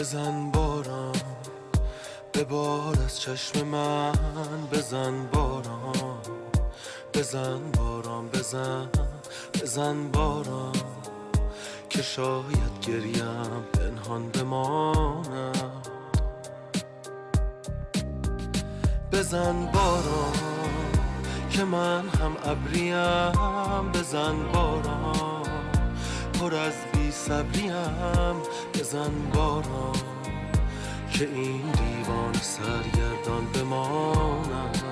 بزن باران ببار از چشم من، بزن باران بزن باران بزن باران که شاید گریم پنهان بماند. بزن باران که من هم ابریم، بزن باران پر از بی صبریم، بزن باران که این دیوان سرگردان بماند.